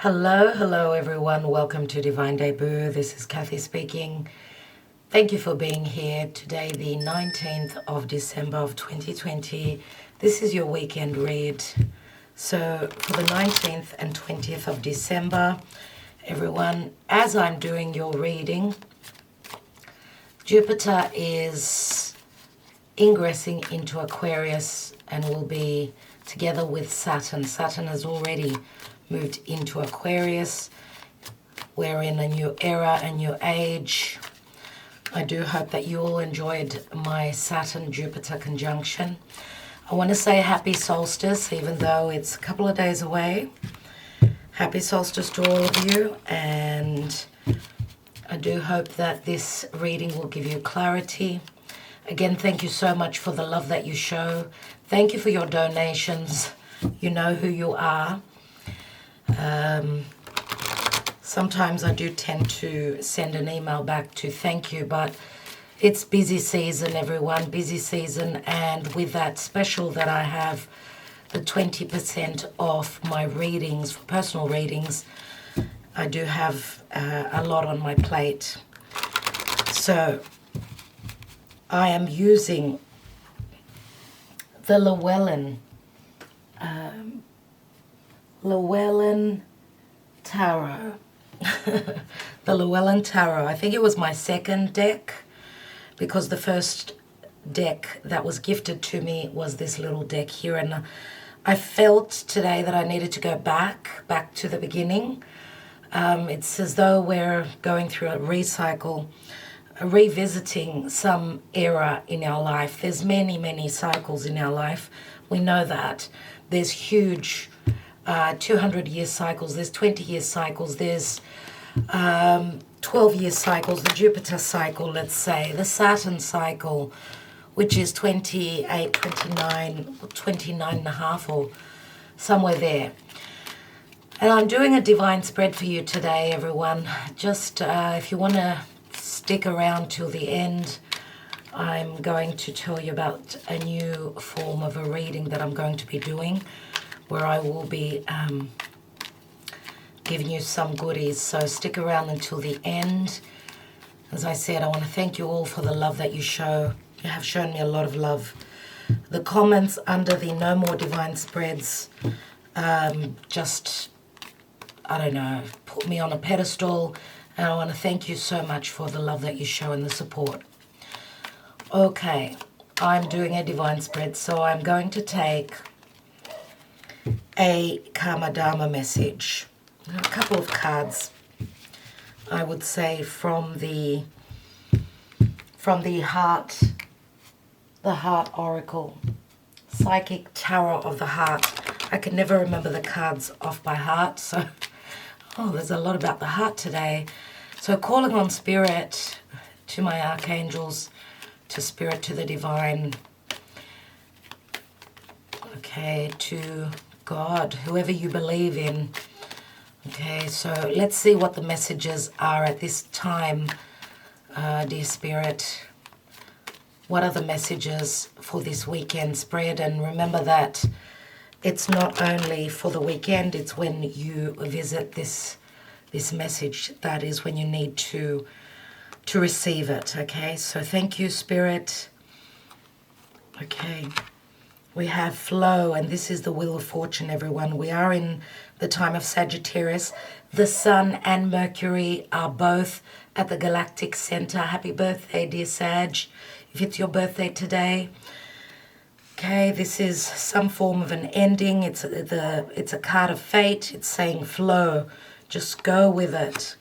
Hello everyone. Welcome to Divine Debut. This is Kathy speaking. Thank you for being here. Today, the 19th of December of 2020. This is your weekend read. So for the 19th and 20th of December, everyone, as I'm doing your reading, Jupiter is ingressing into Aquarius and will be together with Saturn. Saturn has already moved into Aquarius. We're in a new era, a new age. I do hope that you all enjoyed my Saturn-Jupiter conjunction. I want to say happy solstice, even though it's a couple of days away. Happy solstice to all of you, and I do hope that this reading will give you clarity. Again, thank you so much for the love that you show. Thank you for your donations. You know who you are. Sometimes I do tend to send an email back to thank you, but it's busy season, everyone, busy season. And with that special that I have, the 20% off my readings, for personal readings, I do have a lot on my plate. So I am using the Llewellyn Tarot. The Llewellyn Tarot. I think it was my second deck, because the first deck that was gifted to me was this little deck here, and I felt today that I needed to go back to the beginning. It's as though we're going through a recycle, revisiting some era in our life. There's many cycles in our life. We know that. There's huge 200-year cycles, there's 20-year cycles, there's 12-year cycles, the Jupiter cycle, let's say, the Saturn cycle, which is 28, 29, 29 and a half, or somewhere there. And I'm doing a divine spread for you today, everyone. Just if you want to stick around till the end, I'm going to tell you about a new form of a reading that I'm going to be doing, where I will be giving you some goodies. So stick around until the end. As I said, I want to thank you all for the love that you show. You have shown me a lot of love. The comments under the No More Divine Spreads just, I don't know, put me on a pedestal. And I want to thank you so much for the love that you show and the support. Okay, I'm doing a divine spread, so I'm going to take a Karma Dharma message, a couple of cards, I would say, from the heart oracle, psychic tarot of the heart. I can never remember the cards off by heart, so there's a lot about the heart today. So calling on spirit, to my archangels, to spirit, to the divine, okay, to God, whoever you believe in. Okay, so let's see what the messages are at this time, dear Spirit. What are the messages for this weekend spread? And remember that it's not only for the weekend, it's when you visit this message, that is when you need to receive it. Okay, so thank you, Spirit. Okay. We have flow, and this is the Wheel of Fortune, everyone. We are in the time of Sagittarius. The Sun and Mercury are both at the galactic center. Happy birthday, dear Sag, if it's your birthday today. Okay, this is some form of an ending. It's a card of fate. It's saying flow. Just go with it.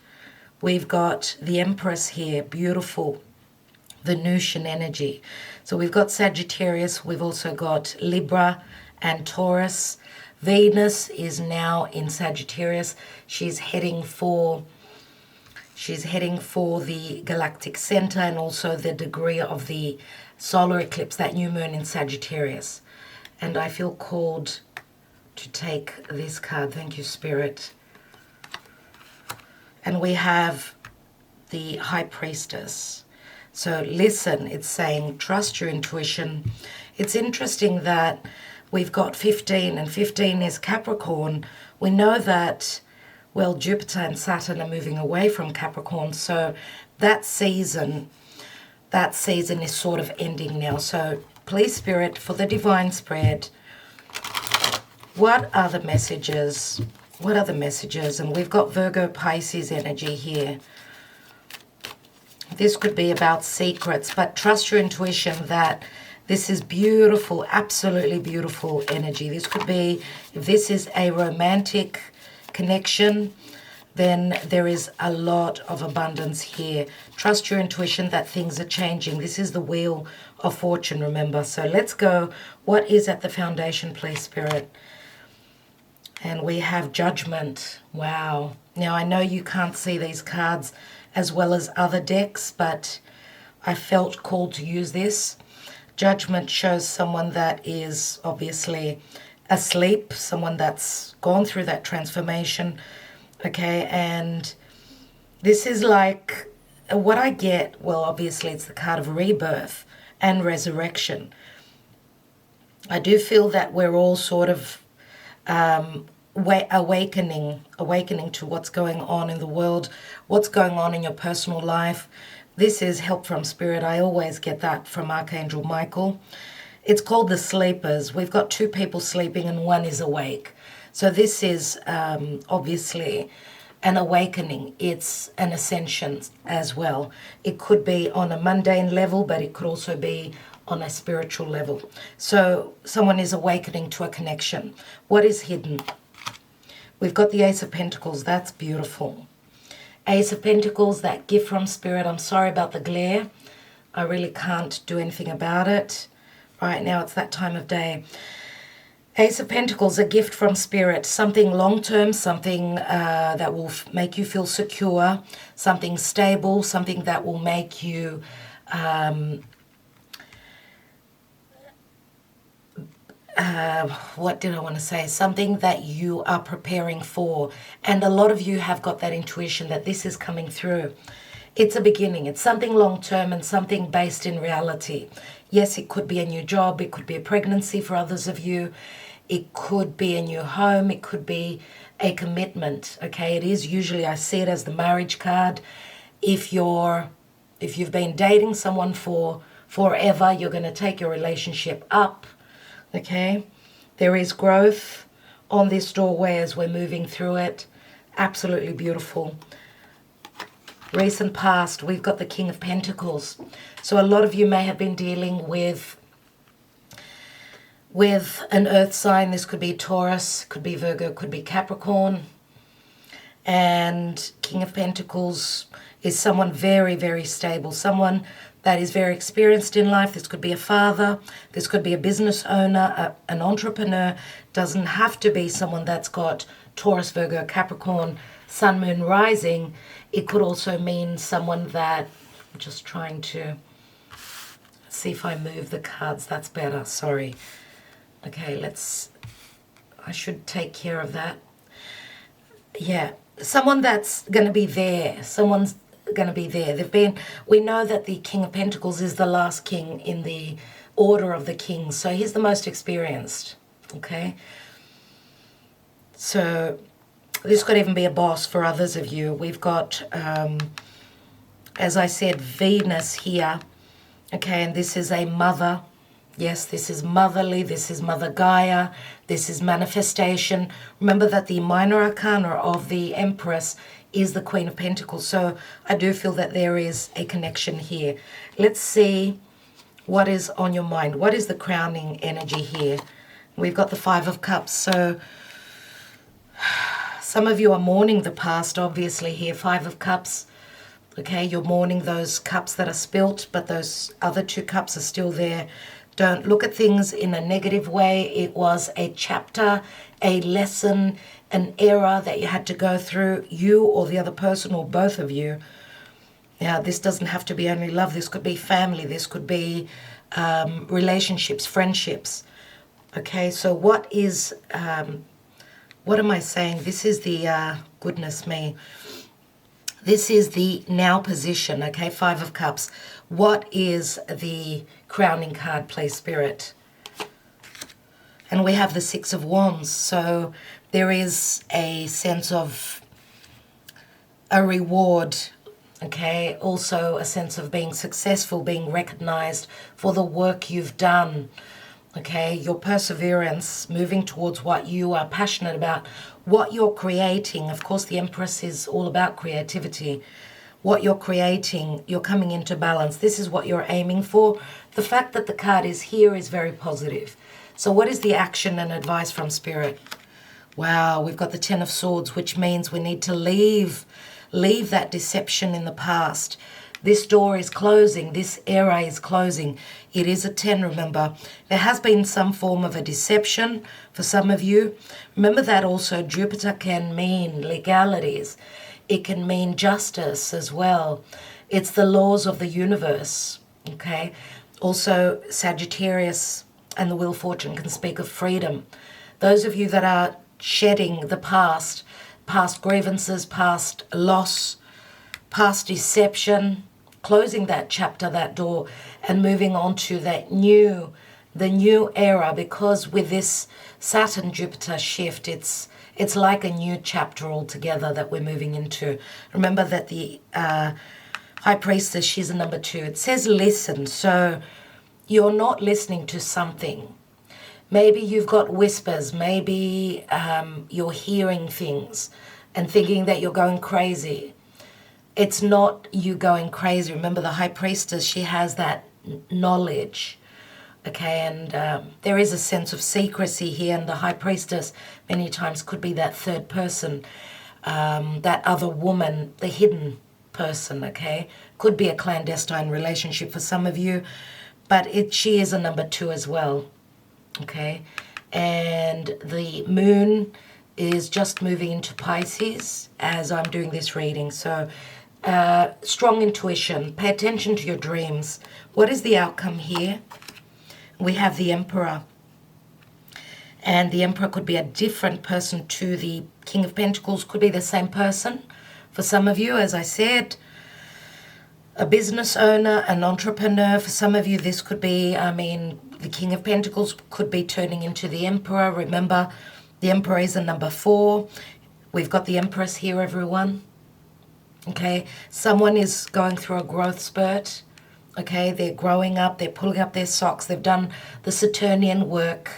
We've got the Empress here, beautiful. Venusian energy. So we've got Sagittarius, we've also got Libra and Taurus. Venus is now in Sagittarius. She's heading for the galactic center and also the degree of the solar eclipse, that new moon in Sagittarius. And I feel called to take this card. Thank you, Spirit. And we have the High Priestess. So listen, it's saying trust your intuition. It's interesting that we've got 15, and 15 is Capricorn. We know that Well, Jupiter and Saturn are moving away from Capricorn, so that season is sort of ending now. So please, Spirit, for the divine spread, what are the messages? What are the messages? And we've got Virgo Pisces energy here. This could be about secrets, but trust your intuition that this is beautiful, absolutely beautiful energy. This could be, if this is a romantic connection, then there is a lot of abundance here. Trust your intuition that things are changing. This is the Wheel of Fortune, remember. So let's go. What is at the foundation, please, Spirit? And we have Judgment. Wow. Now, I know you can't see these cards as well as other decks, but I felt called to use this. Judgment shows someone that is obviously asleep, someone that's gone through that transformation, okay? And this is like, what I get, well, obviously it's the card of rebirth and resurrection. I do feel that we're all sort of awakening to what's going on in the world, what's going on in your personal life. This is help from Spirit. I always get that from Archangel Michael. It's called the sleepers. We've got two people sleeping and one is awake. So this is obviously an awakening. It's an ascension as well. It could be on a mundane level, but it could also be on a spiritual level. So someone is awakening to a connection. What is hidden? We've got the Ace of Pentacles. That's beautiful. Ace of Pentacles, that gift from Spirit. I'm sorry about the glare. I really can't do anything about it. Right now, it's that time of day. Ace of Pentacles, a gift from Spirit. Something long-term, something that will make you feel secure, something stable, something that will make you what did I want to say? Something that you are preparing for. And a lot of you have got that intuition that this is coming through. It's a beginning. It's something long-term and something based in reality. Yes, it could be a new job. It could be a pregnancy for others of you. It could be a new home. It could be a commitment. Okay, it is usually, I see it as the marriage card. If you've been dating someone for forever, you're going to take your relationship up. Okay, there is growth on this doorway as we're moving through it. Absolutely beautiful. Recent past, we've got the King of Pentacles. So a lot of you may have been dealing with an earth sign. This could be Taurus, could be Virgo, could be Capricorn. And King of Pentacles is someone very, very stable, someone that is very experienced in life. This could be a father, this could be a business owner, an entrepreneur. Doesn't have to be someone that's got Taurus, Virgo, Capricorn, Sun, Moon, Rising. It could also mean someone that, I'm just trying to see if I move the cards. That's better, sorry. Okay, I should take care of that. Yeah, someone that's going to be there. Someone's going to be there. We know that the King of Pentacles is the last king in the order of the kings, so he's the most experienced. Okay, so this could even be a boss for others of you. We've got as I said, Venus here. Okay, and this is a mother. Yes, this is motherly, this is Mother Gaia, this is manifestation. Remember that the minor arcana of the Empress is the Queen of Pentacles. So I do feel that there is a connection here. Let's see what is on your mind. What is the crowning energy here? We've got the Five of Cups. So some of you are mourning the past, obviously here. Five of Cups. Okay, you're mourning those cups that are spilt, but those other two cups are still there. Don't look at things in a negative way. It was a chapter, a lesson, an era that you had to go through, you or the other person or both of you. Now, this doesn't have to be only love. This could be family. This could be relationships, friendships. Okay, so what am I saying? This is the, goodness me. This is the now position, okay, Five of Cups. What is the crowning card, please, Spirit? And we have the Six of Wands. So there is a sense of a reward, okay? Also a sense of being successful, being recognized for the work you've done, okay? Your perseverance, moving towards what you are passionate about, what you're creating. Of course, the Empress is all about creativity. What you're creating, you're coming into balance. This is what you're aiming for. The fact that the card is here is very positive. So what is the action and advice from Spirit? Wow, we've got the Ten of Swords, which means we need to leave that deception in the past. This door is closing. This era is closing. It is a 10, remember. There has been some form of a deception for some of you. Remember that also Jupiter can mean legalities. It can mean justice as well. It's the laws of the universe, okay? Also, Sagittarius and the Wheel of Fortune can speak of freedom. Those of you that are shedding the past grievances, past loss, past deception, closing that chapter, that door, and moving on to the new era, because with this Saturn-Jupiter shift, it's like a new chapter altogether that we're moving into. Remember that the High Priestess, she's a number 2. It says listen, so you're not listening to something. Maybe you've got whispers, maybe you're hearing things and thinking that you're going crazy. It's not you going crazy. Remember the High Priestess, she has that knowledge. Okay, and there is a sense of secrecy here, and the High Priestess many times could be that third person, that other woman, the hidden person, okay? Could be a clandestine relationship for some of you, but she is a number 2 as well, okay? And the moon is just moving into Pisces as I'm doing this reading, so strong intuition, pay attention to your dreams. What is the outcome here? We have the Emperor, and the Emperor could be a different person to the King of Pentacles, could be the same person. For some of you, as I said, a business owner, an entrepreneur. For some of you, this could be, the King of Pentacles could be turning into the Emperor. Remember, the Emperor is a number 4. We've got the Empress here, everyone. Okay, someone is going through a growth spurt. Okay, they're growing up, they're pulling up their socks, they've done the Saturnian work.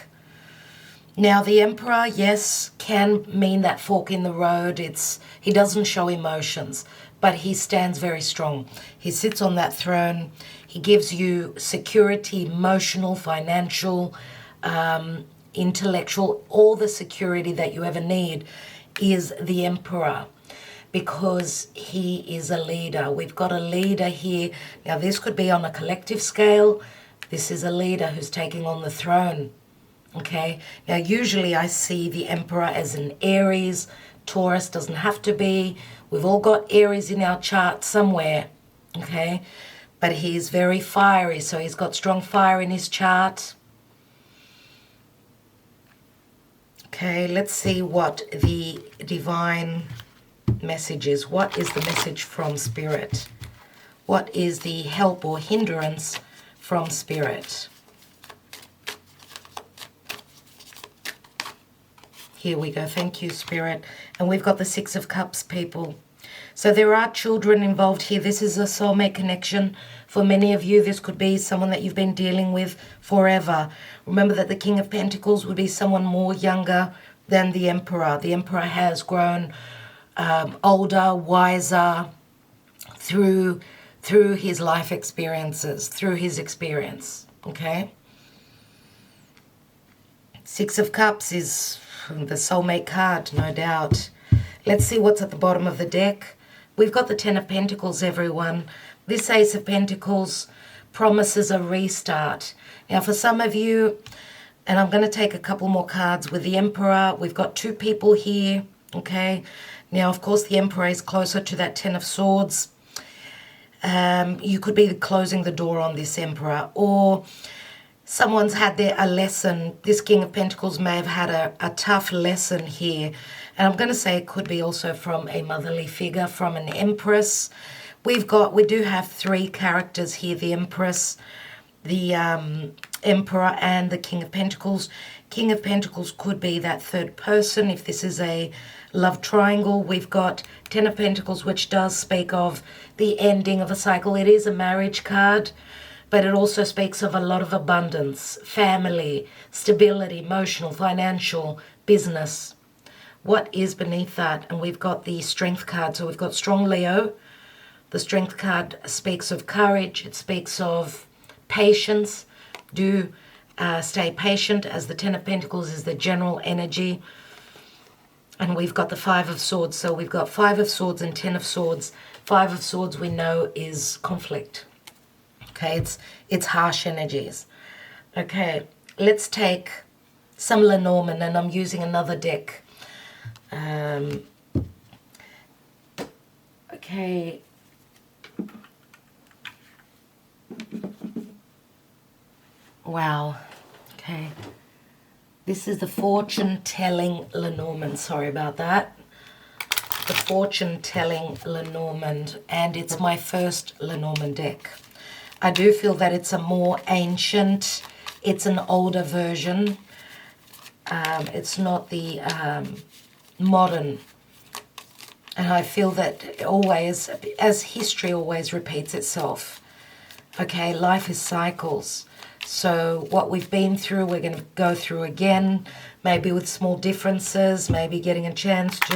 Now the Emperor, yes, can mean that fork in the road. He doesn't show emotions, but he stands very strong. He sits on that throne. He gives you security, emotional, financial, intellectual, all the security that you ever need is the Emperor, because he is a leader. We've got a leader here. Now, this could be on a collective scale. This is a leader who's taking on the throne, okay? Now, usually I see the Emperor as an Aries. Taurus doesn't have to be. We've all got Aries in our chart somewhere, okay? But he's very fiery, so he's got strong fire in his chart. Okay, let's see what the divine message is. What is the message from Spirit? What is the help or hindrance from Spirit? Here we go. Thank you, Spirit. And we've got the 6 of Cups, people. So there are children involved here. This is a soulmate connection. For many of you, this could be someone that you've been dealing with forever. Remember that the King of Pentacles would be someone more younger than the Emperor. The Emperor has grown older, wiser through his life experiences, through his experience, okay? 6 of Cups is the soulmate card, no doubt. Let's see what's at the bottom of the deck. We've got the 10 of Pentacles, everyone. This Ace of Pentacles promises a restart. Now, for some of you, and I'm going to take a couple more cards with the Emperor. We've got 2 people here, okay? Now, of course, the Emperor is closer to that 10 of Swords. You could be closing the door on this Emperor, or someone's had a lesson. This King of Pentacles may have had a tough lesson here. And I'm going to say it could be also from a motherly figure, from an Empress. We do have 3 characters here, the Empress, the Emperor and the King of Pentacles. King of Pentacles could be that third person. If this is a love triangle, we've got Ten of Pentacles, which does speak of the ending of a cycle. It is a marriage card, but it also speaks of a lot of abundance, family, stability, emotional, financial, business. What is beneath that? And we've got the Strength card. So we've got strong Leo. The Strength card speaks of courage. It speaks of patience. Do stay patient, as the Ten of Pentacles is the general energy. And we've got the Five of Swords. So we've got Five of Swords and Ten of Swords. Five of Swords we know is conflict. Okay, it's harsh energies. Okay, let's take some Lenormand, and I'm using another deck. Okay. Wow. Okay. This is the fortune-telling Lenormand. Sorry about that. The fortune-telling Lenormand. And it's my first Lenormand deck. I do feel that it's a more ancient, it's an older version. It's not the modern. And I feel that always, as history always repeats itself. Okay, life is cycles. So what we've been through, we're going to go through again, maybe with small differences, maybe getting a chance to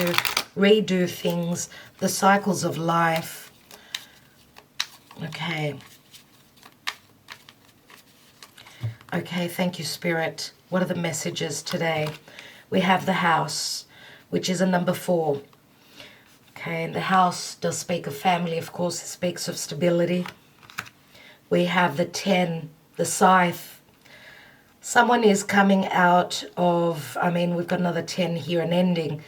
redo things, the cycles of life. Okay. Okay, thank you, Spirit. What are the messages today? We have the House, which is a number 4. Okay, and the House does speak of family, of course. It speaks of stability. We have the 10, the Scythe. Someone is coming out of, we've got another 10 here, an ending.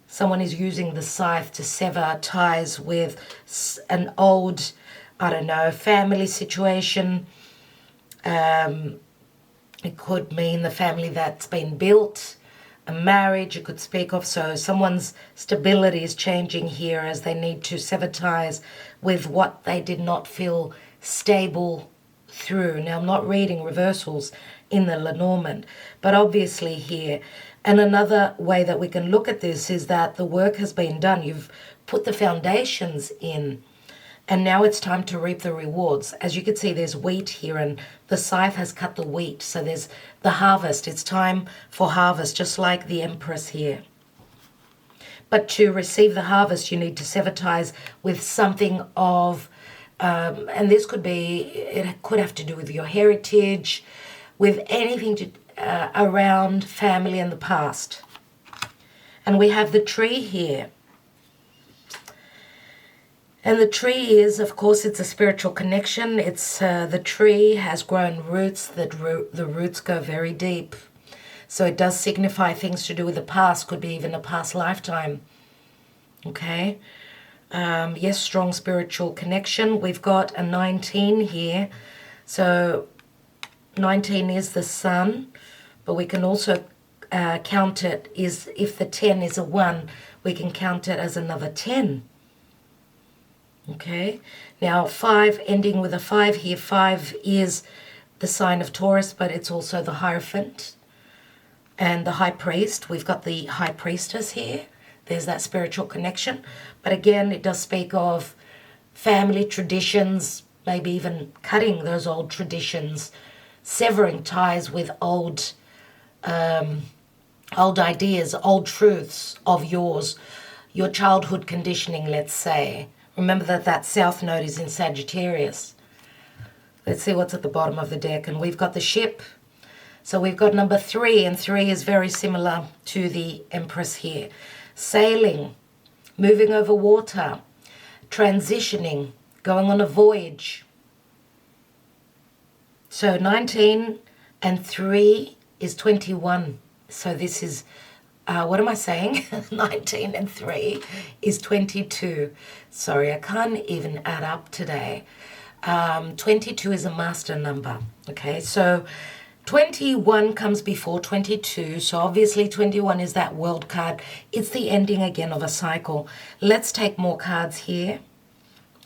Someone is using the Scythe to sever ties with an old, family situation. It could mean the family that's been built, a marriage it could speak of. So someone's stability is changing here as they need to sever ties with what they did not feel stable through. Now, I'm not reading reversals in the Lenormand, but obviously here. And another way that we can look at this is that the work has been done. You've put the foundations in. And now it's time to reap the rewards. As you can see, there's wheat here, and the scythe has cut the wheat. So there's the harvest. It's time for harvest, just like the Empress here. But to receive the harvest, you need to sever ties with something of, and this could be, it could have to do with your heritage, with anything to around family and the past. And we have the tree here. And the tree is, of course, it's a spiritual connection. It's the tree has grown roots. The roots go very deep. So it does signify things to do with the past. Could be even a past lifetime. Okay. Yes, strong spiritual connection. We've got a 19 here. So 19 is the sun. But we can also count it, is if the 10 is a 1, we can count it as another 10. Okay, now 5, ending with a 5 here. 5 is the sign of Taurus, but it's also the Hierophant and the High Priest. We've got the High Priestess here. There's that spiritual connection. But again, it does speak of family traditions, maybe even cutting those old traditions, severing ties with old ideas, old truths of yours, your childhood conditioning, let's say. Remember that South Node is in Sagittarius. Let's see what's at the bottom of the deck. And we've got the ship. So we've got number 3, and 3 is very similar to the Empress here. Sailing, moving over water, transitioning, going on a voyage. So 19 and 3 is 21. So this is, what am I saying? 19 and 3 is 22. Sorry, I can't even add up today. 22 is a master number. Okay, so 21 comes before 22. So obviously 21 is that world card. It's the ending again of a cycle. Let's take more cards here.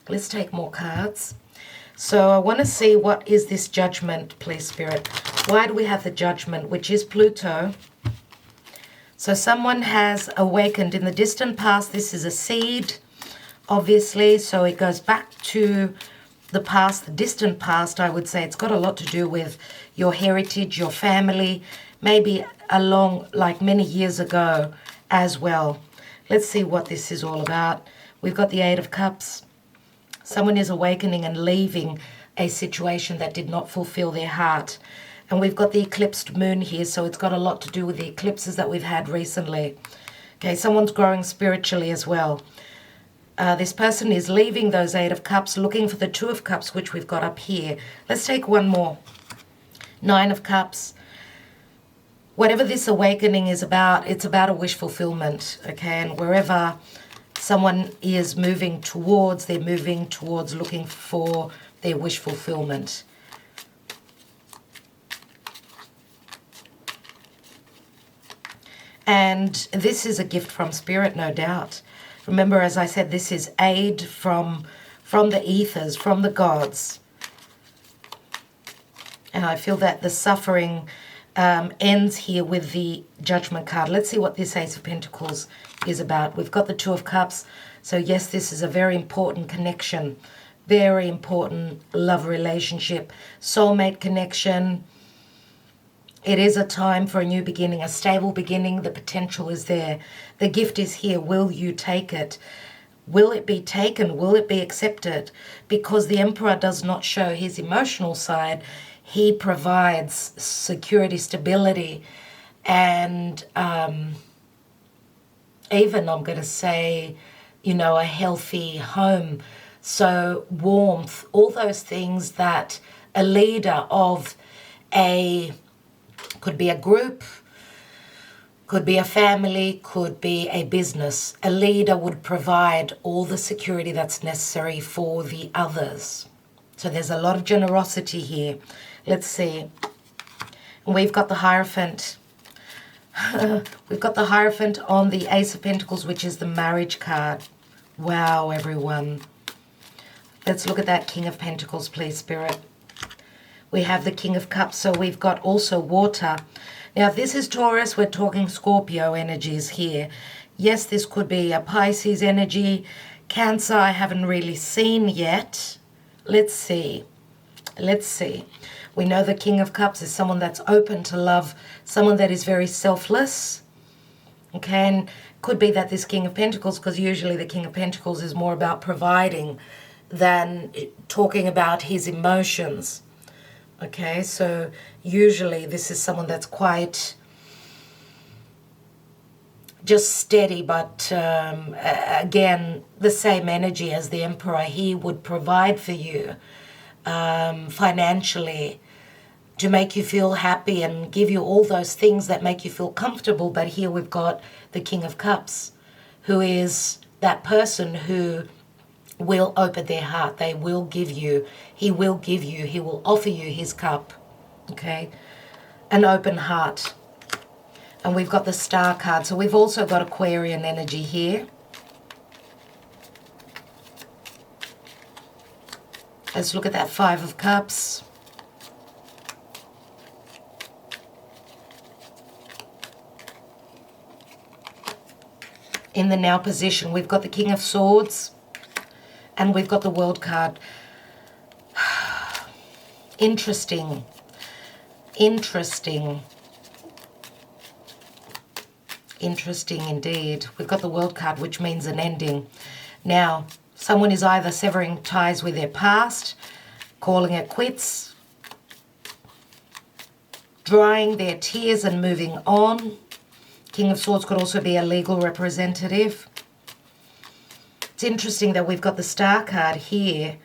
Let's take more cards. So I want to see, what is this judgment, please, Spirit? Why do we have the Judgment, which is Pluto? So someone has awakened in the distant past. This is a seed, obviously, so it goes back to the past, the distant past, I would say. It's got a lot to do with your heritage, your family, maybe along, like many years ago as well. Let's see what this is all about. We've got the Eight of Cups. Someone is awakening and leaving a situation that did not fulfill their heart. And we've got the eclipsed moon here, so it's got a lot to do with the eclipses that we've had recently. Okay, someone's growing spiritually as well. This person is leaving those Eight of Cups, looking for the Two of Cups, which we've got up here. Let's take one more. Nine of Cups. Whatever this awakening is about, it's about a wish fulfillment, okay? And wherever someone is moving towards, they're moving towards looking for their wish fulfillment. And this is a gift from Spirit, no doubt. Remember, as I said, this is aid from the ethers, from the gods. And I feel that the suffering ends here with the Judgment card. Let's see what this Ace of Pentacles is about. We've got the Two of Cups. So yes, this is a very important connection. Very important love relationship. Soulmate connection. It is a time for a new beginning, a stable beginning. The potential is there. The gift is here. Will you take it? Will it be taken? Will it be accepted? Because the Emperor does not show his emotional side. He provides security, stability, and even, I'm going to say, you know, a healthy home. So warmth, all those things that a leader of could be a group, could be a family, could be a business. A leader would provide all the security that's necessary for the others. So there's a lot of generosity here. Let's see. We've got the Hierophant. We've got the Hierophant on the Ace of Pentacles, which is the marriage card. Wow, everyone. Let's look at that King of Pentacles, please, Spirit. We have the King of Cups, so we've got also water. Now, if this is Taurus, we're talking Scorpio energies here. Yes, this could be a Pisces energy. Cancer, I haven't really seen yet. Let's see. Let's see. We know the King of Cups is someone that's open to love, someone that is very selfless. Okay, and could be that this King of Pentacles, because usually the King of Pentacles is more about providing than talking about his emotions. Okay, so usually this is someone that's quite just steady, but again, the same energy as the Emperor. He would provide for you financially to make you feel happy and give you all those things that make you feel comfortable. But here we've got the King of Cups, who is that person who will open their heart. They will give you, he will give you, he will offer you his cup. Okay, an open heart. And we've got the Star card. So we've also got Aquarian energy here. Let's look at that Five of Cups. In the Now position, we've got the King of Swords. And we've got the World card. Interesting. Interesting. Interesting indeed. We've got the World card, which means an ending. Now, someone is either severing ties with their past, calling it quits, drying their tears and moving on. King of Swords could also be a legal representative. It's interesting that we've got the Star card here,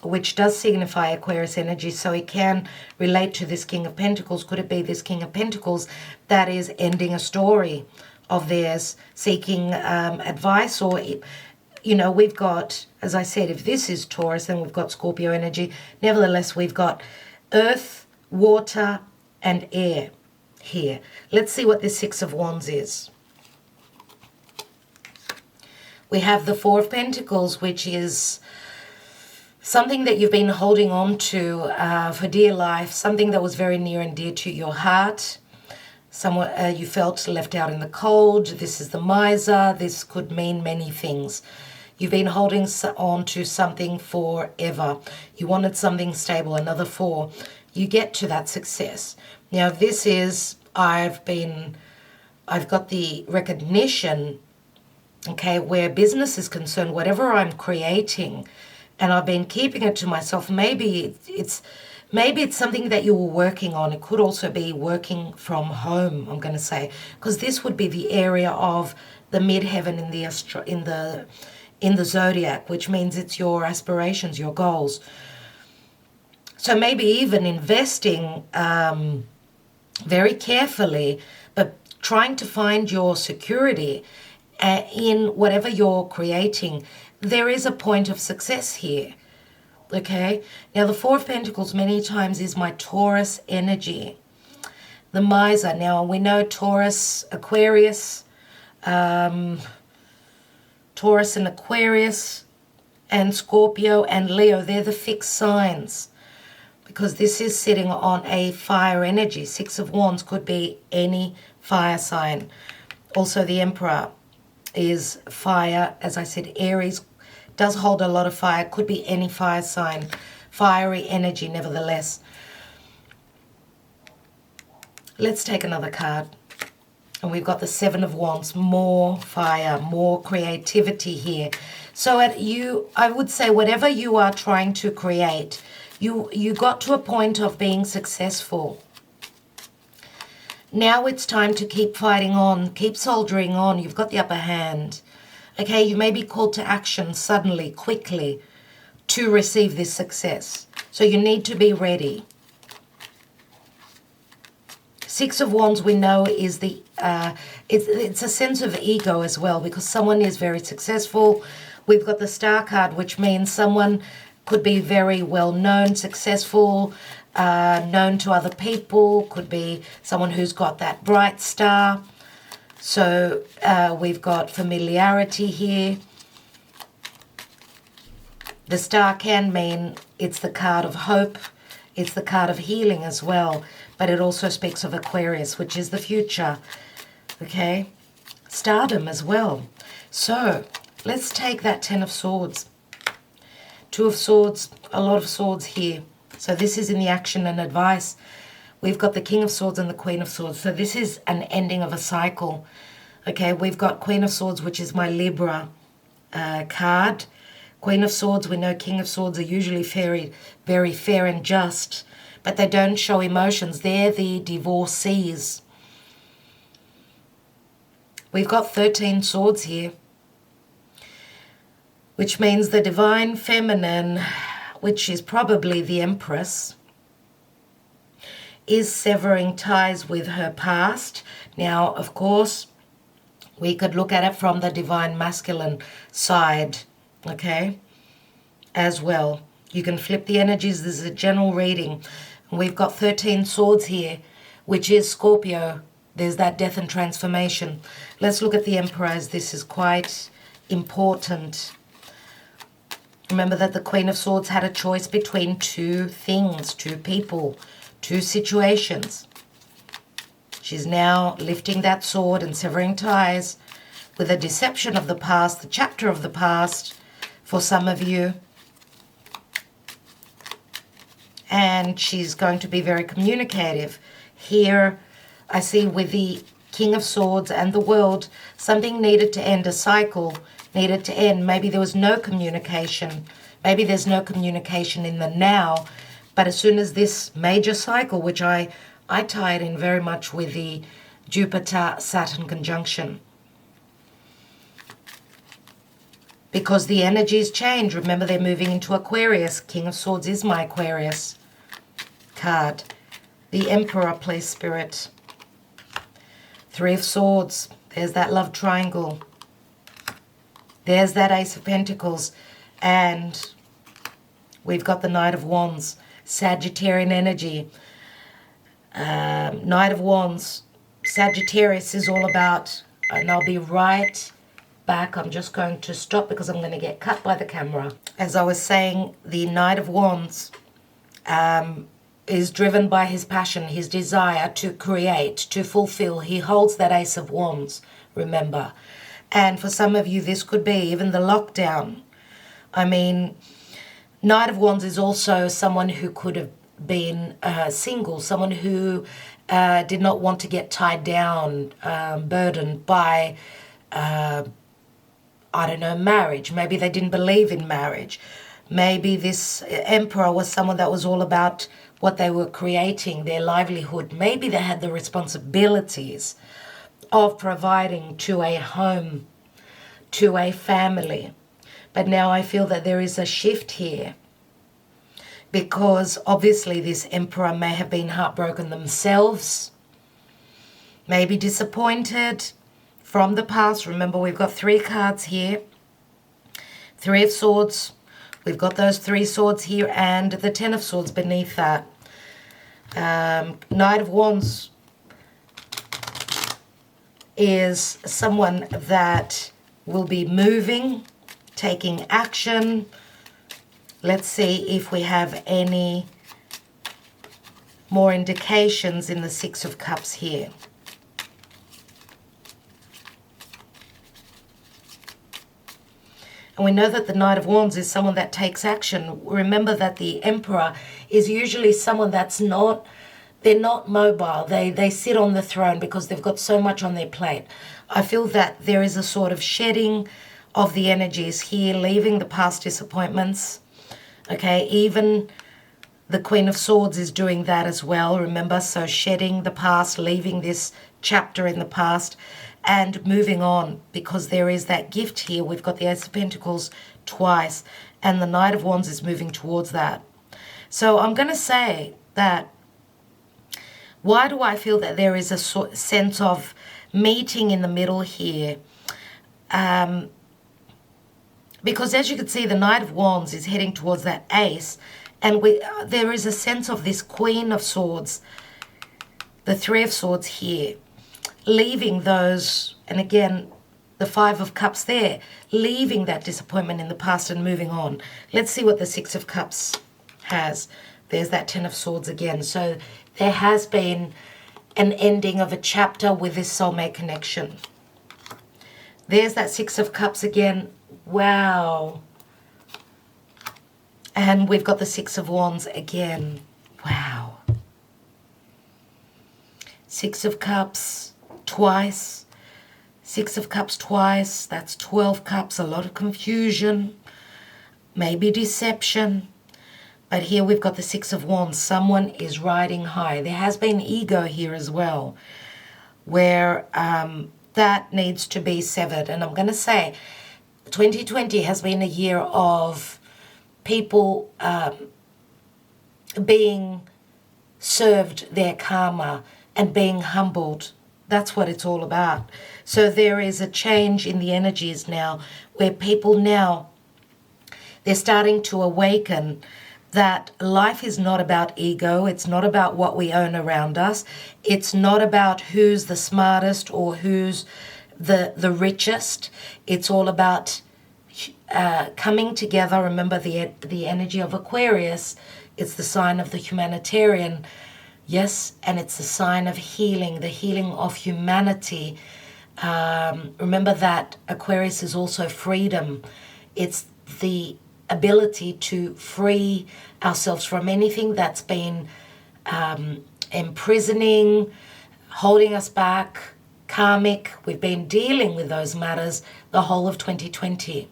which does signify Aquarius energy, so it can relate to this King of Pentacles. Could it be this King of Pentacles that is ending a story of theirs, seeking advice? Or, you know, we've got, as I said, if this is Taurus, then we've got Scorpio energy. Nevertheless, we've got earth, water, and air here. Let's see what this Six of Wands is. We have the Four of Pentacles, which is something that you've been holding on to for dear life, something that was very near and dear to your heart. Someone you felt left out in the cold. This is the miser. This could mean many things. You've been holding on to something forever. You wanted something stable, another 4. You get to that success. Now this is, I've got the recognition, okay, where business is concerned, whatever I'm creating, and I've been keeping it to myself. Maybe it's something that you were working on. It could also be working from home, I'm going to say, because this would be the area of the midheaven in the zodiac, which means it's your aspirations, your goals. So maybe even investing very carefully, but trying to find your security in whatever you're creating. There is a point of success here. Okay, now the 4 of Pentacles many times is my Taurus energy. The miser, now we know Taurus, Aquarius, Taurus and Aquarius and Scorpio and Leo, they're the fixed signs, because this is sitting on a fire energy. 6 of Wands could be any fire sign. Also the Emperor is fire. As I said, Aries does hold a lot of fire. Could be any fire sign. Fiery energy nevertheless. Let's take another card. And we've got the 7 of Wands. More fire, more creativity here. So I would say whatever you are trying to create, you got to a point of being successful. Now it's time to keep fighting on, keep soldiering on. You've got the upper hand. Okay, you may be called to action suddenly, quickly, to receive this success. So you need to be ready. 6 of Wands we know is the, it's a sense of ego as well, because someone is very successful. We've got the Star card, which means someone could be very well known, successful, known to other people, could be someone who's got that bright star. So we've got familiarity here. The Star can mean it's the card of hope. It's the card of healing as well. But it also speaks of Aquarius, which is the future. Okay? Stardom as well. So let's take that 10 of Swords. 2 of Swords, a lot of swords here. So this is in the action and advice. We've got the King of Swords and the Queen of Swords. So this is an ending of a cycle. Okay, we've got Queen of Swords, which is my Libra card. Queen of Swords, we know King of Swords are usually very fair and just, but they don't show emotions. They're the divorcees. We've got 13 swords here, which means the divine feminine, which is probably the Empress, is severing ties with her past. Now, of course, we could look at it from the divine masculine side, okay, as well. You can flip the energies. This is a general reading. And we've got 13 swords here, which is Scorpio. There's that death and transformation. Let's look at the Emperor, as this is quite important. Remember that the Queen of Swords had a choice between 2 things, 2 people, 2 situations. She's now lifting that sword and severing ties with a deception of the past, the chapter of the past for some of you. And she's going to be very communicative. Here I see with the King of Swords and the World, something needed to end, a cycle needed to end. Maybe there was no communication. Maybe there's no communication in the now. But as soon as this major cycle, which I tie it in very much with the Jupiter-Saturn conjunction, because the energies change. Remember, they're moving into Aquarius. King of Swords is my Aquarius card. The Emperor, please, Spirit. 3 of Swords. There's that love triangle. There's that Ace of Pentacles. And we've got the Knight of Wands. Sagittarian energy. Knight of Wands. Sagittarius is all about, and I'll be right back. I'm just going to stop because I'm going to get cut by the camera. As I was saying, the Knight of Wands is driven by his passion, his desire to create, to fulfill. He holds that Ace of Wands, remember. And for some of you, this could be even the lockdown. I mean, Knight of Wands is also someone who could have been single, someone who did not want to get tied down, burdened by, I don't know, marriage. Maybe they didn't believe in marriage. Maybe this Emperor was someone that was all about what they were creating, their livelihood. Maybe they had the responsibilities of providing to a home, to a family. But now I feel that there is a shift here, because obviously this Emperor may have been heartbroken themselves, maybe disappointed from the past. Remember, we've got 3 cards here. 3 of Swords. We've got those 3 swords here and the 10 of Swords beneath that. Knight of Wands is someone that will be moving, taking action. Let's see if we have any more indications in the 6 of Cups here. And we know that the Knight of Wands is someone that takes action. Remember that the Emperor is usually someone that's they're not mobile. They sit on the throne because they've got so much on their plate. I feel that there is a sort of shedding of the energies here, leaving the past disappointments. Okay, even the Queen of Swords is doing that as well, remember? So shedding the past, leaving this chapter in the past, and moving on, because there is that gift here. We've got the Ace of Pentacles twice, and the Knight of Wands is moving towards that. So I'm going to say that, why do I feel that there is a sense of meeting in the middle here? Because as you can see, the Knight of Wands is heading towards that Ace, and there is a sense of this Queen of Swords, the 3 of Swords here, leaving those, and again, the 5 of Cups there, leaving that disappointment in the past and moving on. Let's see what the 6 of Cups has. There's that 10 of Swords again. So there has been an ending of a chapter with this soulmate connection. There's that 6 of Cups again. Wow. And we've got the 6 of Wands again. Wow. 6 of Cups twice. 6 of Cups twice. That's 12 Cups. A lot of confusion. Maybe deception. But here we've got the 6 of Wands. Someone is riding high. There has been ego here as well, where that needs to be severed. And I'm going to say 2020 has been a year of people being served their karma and being humbled. That's what it's all about. So there is a change in the energies now, where people now, they're starting to awaken that life is not about ego. It's not about what we own around us. It's not about who's the smartest or who's the richest. It's all about coming together. Remember the energy of Aquarius. It's the sign of the humanitarian. Yes, and it's a sign of healing, the healing of humanity. Remember that Aquarius is also freedom. It's the ability to free ourselves from anything that's been imprisoning, holding us back, karmic. We've been dealing with those matters the whole of 2020.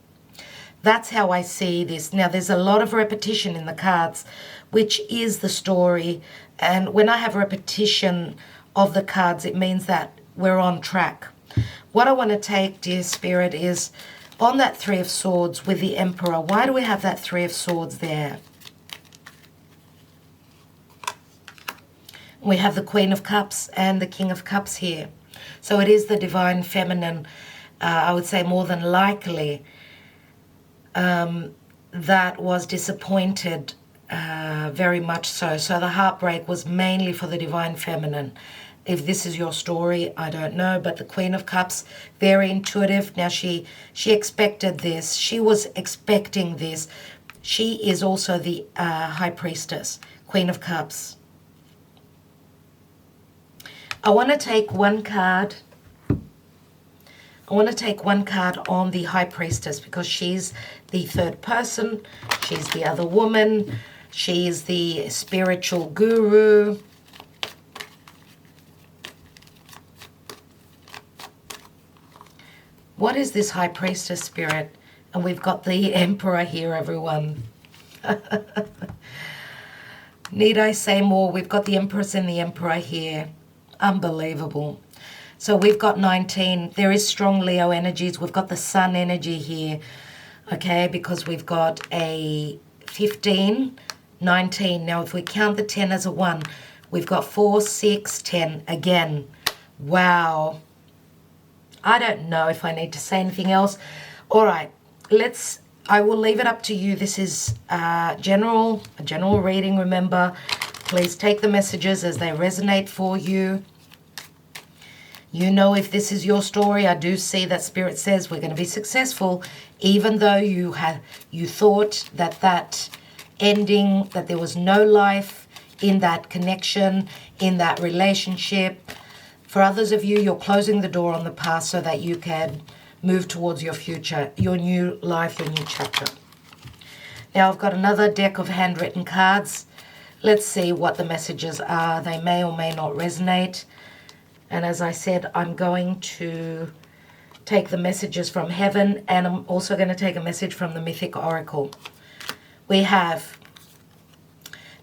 That's how I see this. Now, there's a lot of repetition in the cards, which is the story. And when I have repetition of the cards, it means that we're on track. What I want to take, dear Spirit, is on that 3 of Swords with the Emperor. Why do we have that 3 of Swords there? We have the Queen of Cups and the King of Cups here. So it is the divine feminine, I would say more than likely, that was disappointed, very much so. So the heartbreak was mainly for the divine feminine. If this is your story, I don't know, but the Queen of Cups, very intuitive. Now she expected this. She was expecting this, She is also the High Priestess, Queen of Cups. I want to take one card. I want to take one card on the High Priestess because she's the third person. She's the other woman. She's the spiritual guru. What is this High Priestess spirit? And we've got the Emperor here, everyone. Need I say more? We've got the Empress and the Emperor here. Unbelievable. So we've got 19. There is strong Leo energies. We've got the Sun energy here. Okay, because we've got a 15, 19. Now, if we count the 10 as a 1, we've got 4, 6, 10 again. Wow. I don't know if I need to say anything else. All right, I will leave it up to you. This is a general reading, remember. Please take the messages as they resonate for you. You know, if this is your story, I do see that Spirit says we're going to be successful, even though you thought that ending, that there was no life in that connection, in that relationship. For others of you, you're closing the door on the past so that you can move towards your future, your new life, your new chapter. Now, I've got another deck of handwritten cards. Let's see what the messages are. They may or may not resonate. And as I said, I'm going to take the messages from heaven, and I'm also going to take a message from the Mythic Oracle. We have,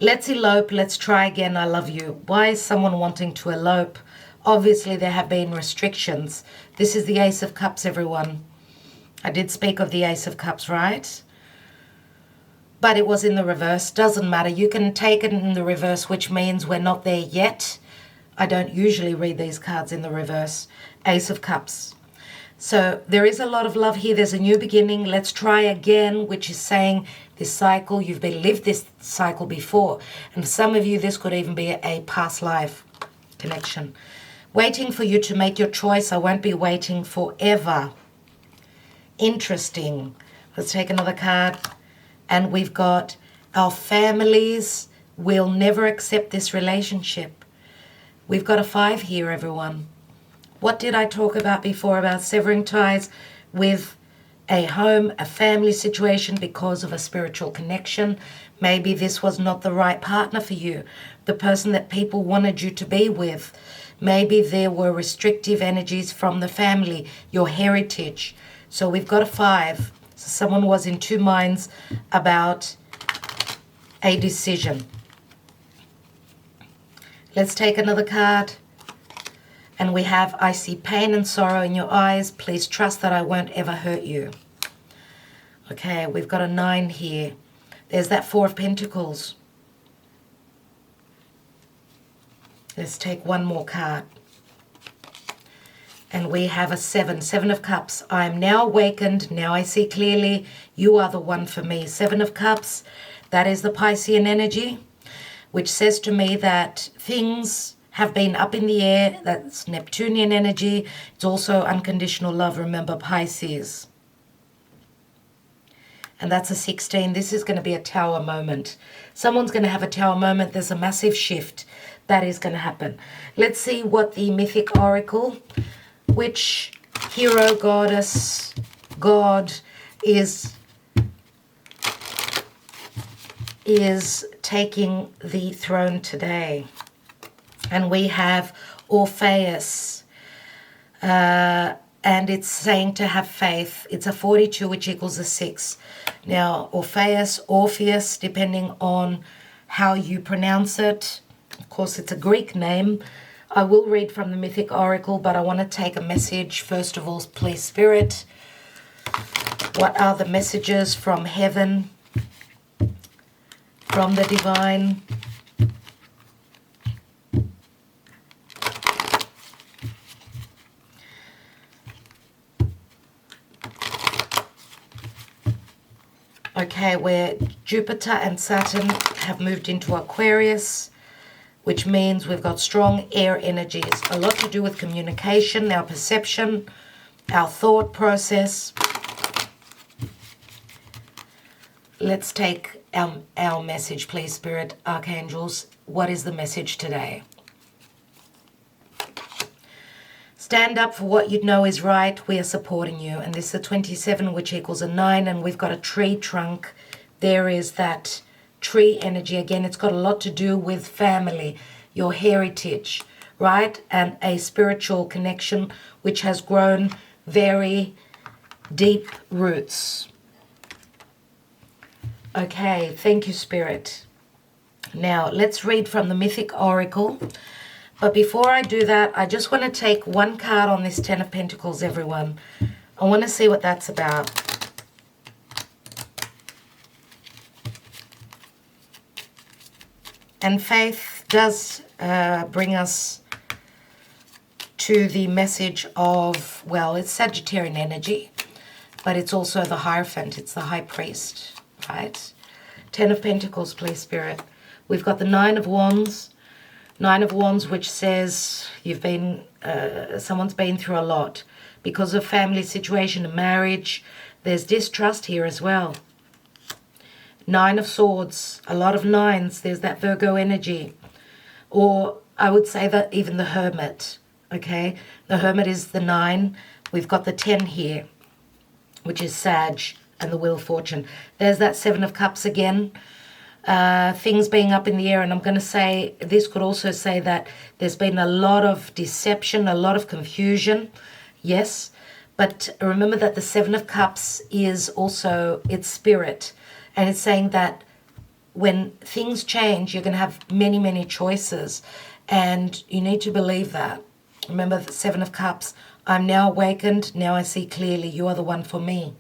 let's elope, let's try again, I love you. Why is someone wanting to elope? Obviously, there have been restrictions. This is the Ace of Cups, everyone. I did speak of the Ace of Cups, right? But it was in the reverse. Doesn't matter. You can take it in the reverse, which means we're not there yet. I don't usually read these cards in the reverse. Ace of Cups. So there is a lot of love here. There's a new beginning. Let's try again, which is saying this cycle, you've been lived this cycle before. And for some of you, this could even be a past life connection. Waiting for you to make your choice. I won't be waiting forever. Interesting. Let's take another card. And we've got our families will never accept this relationship. We've got a 5 here, everyone. What did I talk about before about severing ties with a home, a family situation because of a spiritual connection? Maybe this was not the right partner for you, the person that people wanted you to be with. Maybe there were restrictive energies from the family, your heritage. So we've got a 5. So someone was in 2 minds about a decision. Let's take another card. And we have, I see pain and sorrow in your eyes. Please trust that I won't ever hurt you. Okay, we've got a 9 here. There's that 4 of Pentacles. Let's take one more card. And we have a 7 of Cups. I am now awakened. Now I see clearly. You are the one for me. 7 of Cups. That is the Piscean energy, which says to me that things have been up in the air. That's Neptunian energy. It's also unconditional love. Remember, Pisces. And that's a 16. This is going to be a tower moment. Someone's going to have a tower moment. There's a massive shift that is going to happen. Let's see what the Mythic Oracle, which hero, goddess, god is taking the throne today. And we have Orpheus. And it's saying to have faith. It's a 42, which equals a 6. Now, Orpheus, depending on how you pronounce it. Of course, it's a Greek name. I will read from the Mythic Oracle, but I want to take a message. First of all, please, Spirit. What are the messages from heaven, from the divine? Okay, where Jupiter and Saturn have moved into Aquarius, which means we've got strong air energies. A lot to do with communication, our perception, our thought process. let's take our message, please, Spirit, Archangels. What is the message today? Stand up for what you know is right. We are supporting you. And this is a 27, which equals a 9. And we've got a tree trunk. There is that tree energy. Again, it's got a lot to do with family, your heritage, right? And a spiritual connection which has grown very deep roots. Okay, thank you, Spirit. Now, let's read from the Mythic Oracle. But before I do that, I just want to take one card on this Ten of Pentacles, everyone. I want to see what that's about. And faith does bring us to the message of, well, it's Sagittarian energy, but it's also the Hierophant. It's the High Priest, right? Ten of Pentacles, please, Spirit. We've got the Nine of Wands. Nine of Wands, which says you've been, someone's been through a lot because of family situation and marriage. There's distrust here as well. Nine of Swords, a lot of nines. There's that Virgo energy. Or I would say that even the Hermit, okay? The Hermit is the 9. We've got the 10 here, which is Sag and the Wheel of Fortune. There's that 7 of Cups again. Things being up in the air, and I'm going to say, this could also say that there's been a lot of deception, a lot of confusion, yes, but remember that the 7 of Cups is also, it's spirit, and it's saying that when things change, you're going to have many, many choices, and you need to believe that. Remember the 7 of Cups, I'm now awakened, now I see clearly, you are the one for me.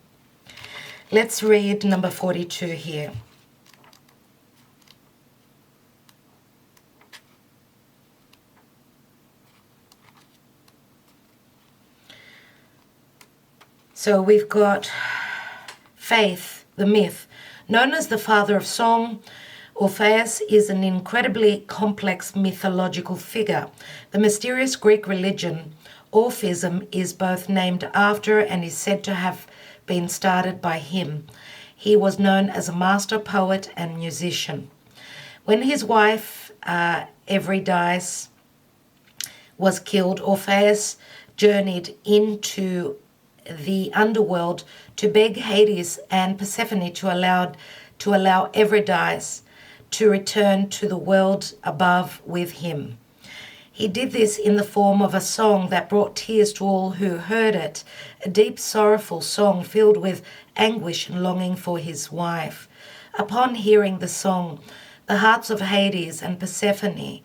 Let's read number 42 here. So we've got Faith, the myth. Known as the father of song, Orpheus is an incredibly complex mythological figure. The mysterious Greek religion, Orphism, is both named after and is said to have been started by him. He was known as a master poet and musician. When his wife, Eurydice, was killed, Orpheus journeyed into the underworld to beg Hades and Persephone to allow Eurydice to return to the world above with him. He did this in the form of a song that brought tears to all who heard it, a deep, sorrowful song filled with anguish and longing for his wife. Upon hearing the song, the hearts of Hades and Persephone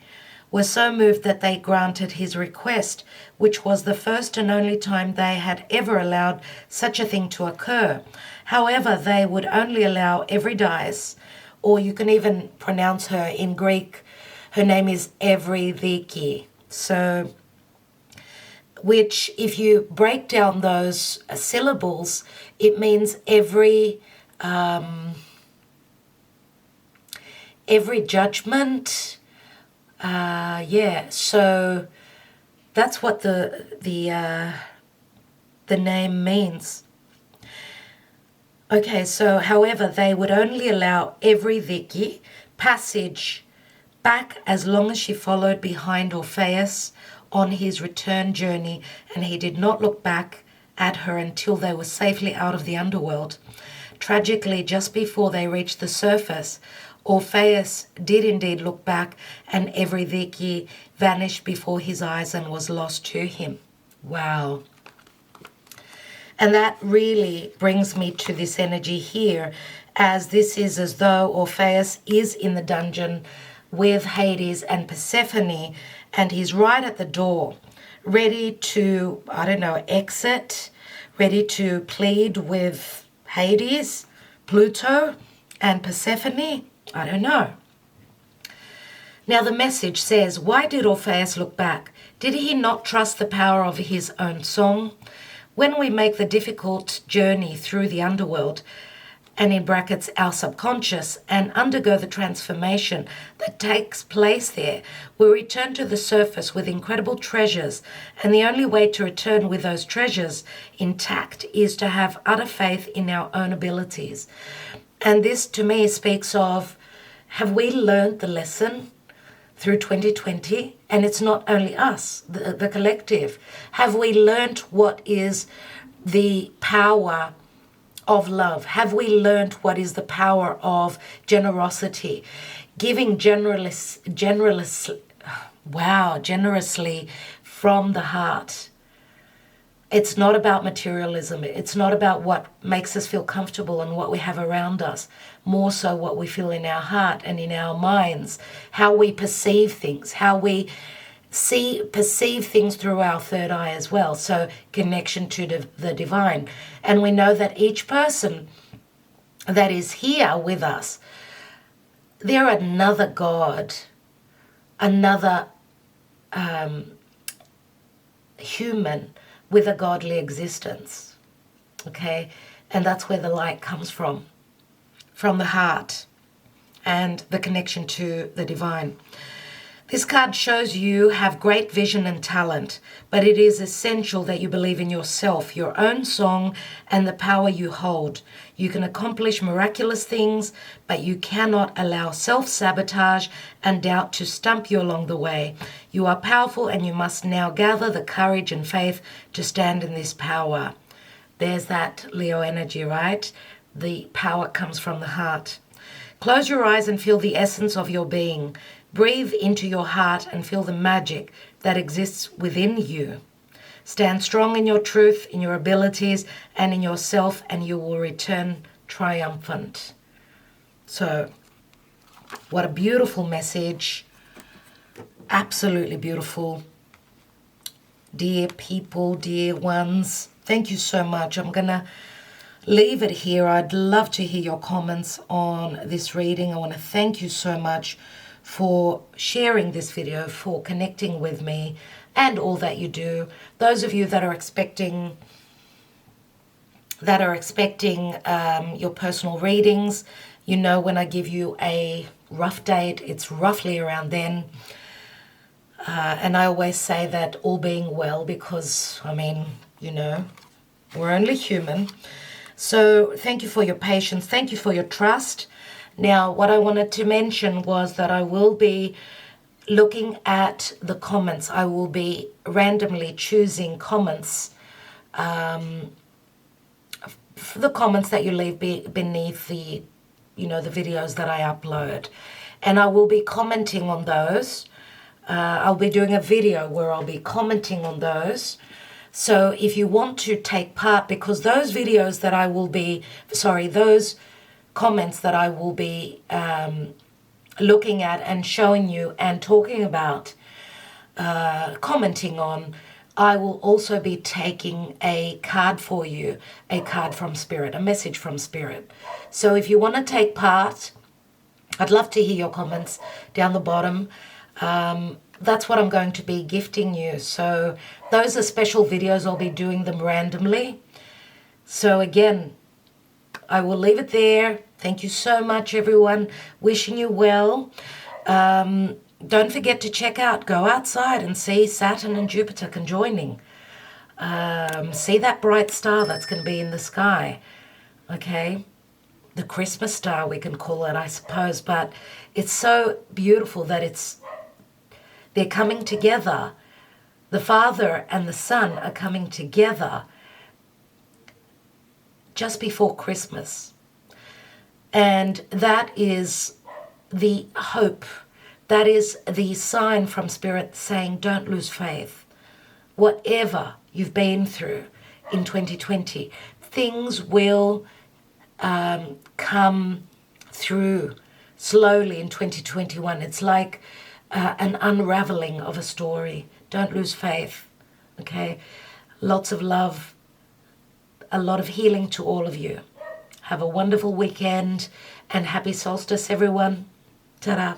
were so moved that they granted his request, which was the first and only time they had ever allowed such a thing to occur. However, they would only allow Eurydice, or you can even pronounce her in Greek, her name is Eurydice. So, which if you break down those syllables, it means every judgment. So that's what the name means. Okay, so however, they would only allow Eurydice passage back as long as she followed behind Orpheus on his return journey, and he did not look back at her until they were safely out of the underworld. Tragically, just before they reached the surface, Orpheus did indeed look back, and Eurydice vanished before his eyes and was lost to him. Wow. And that really brings me to this energy here, as this is as though Orpheus is in the dungeon with Hades and Persephone, and he's right at the door, ready to, exit, ready to plead with Hades, Pluto, and Persephone. I don't know. Now the message says, why did Orpheus look back? Did he not trust the power of his own song? When we make the difficult journey through the underworld, and in brackets our subconscious, and undergo the transformation that takes place there, we return to the surface with incredible treasures, and the only way to return with those treasures intact is to have utter faith in our own abilities. And this to me speaks of, have we learned the lesson through 2020? And it's not only us, the collective. Have we learned what is the power of love? Have we learned what is the power of generosity? Giving generously from the heart. It's not about materialism. It's not about what makes us feel comfortable and what we have around us. More so what we feel in our heart and in our minds. How we perceive things. How we perceive things through our third eye as well. So connection to the divine. And we know that each person that is here with us, they're another God, another human with a godly existence, okay? And that's where the light comes from the heart and the connection to the divine. This card shows you have great vision and talent, but it is essential that you believe in yourself, your own song, and the power you hold. You can accomplish miraculous things, but you cannot allow self-sabotage and doubt to stump you along the way. You are powerful, and you must now gather the courage and faith to stand in this power. There's that Leo energy, right? The power comes from the heart. Close your eyes and feel the essence of your being. Breathe into your heart and feel the magic that exists within you. Stand strong in your truth, in your abilities, and in yourself, and you will return triumphant. So, what a beautiful message. Absolutely beautiful. Dear people, dear ones, thank you so much. I'm going to leave it here. I'd love to hear your comments on this reading. I want to thank you so much for sharing this video, for connecting with me and all that you do. Those of you that are expecting your personal readings, you know, when I give you a rough date, it's roughly around then. And I always say that all being well, because, I mean, you know, we're only human. So thank you for your patience. Thank you for your trust. Now, what I wanted to mention was that I will be looking at the comments. I will be randomly choosing comments, for the comments that you leave beneath the, you know, the videos that I upload. And I will be commenting on those. I'll be doing a video where I'll be commenting on those. So if you want to take part, because those videos that I will be, those comments that I will be looking at and showing you and talking about, commenting on, I will also be taking a card for you, a card from Spirit, a message from Spirit. So if you want to take part, I'd love to hear your comments down the bottom. That's what I'm going to be gifting you. So those are special videos. I'll be doing them randomly. So again, I will leave it there. Thank you so much, everyone. Wishing you well. Don't forget to go outside and see Saturn and Jupiter conjoining. See that bright star that's going to be in the sky. Okay? The Christmas star, we can call it, I suppose. But it's so beautiful that they're coming together. The Father and the Son are coming together just before Christmas. And that is the hope. That is the sign from Spirit saying, don't lose faith. Whatever you've been through in 2020, things will come through slowly in 2021. It's like an unraveling of a story. Don't lose faith, okay? Lots of love, a lot of healing to all of you. Have a wonderful weekend and happy solstice, everyone. Ta-da.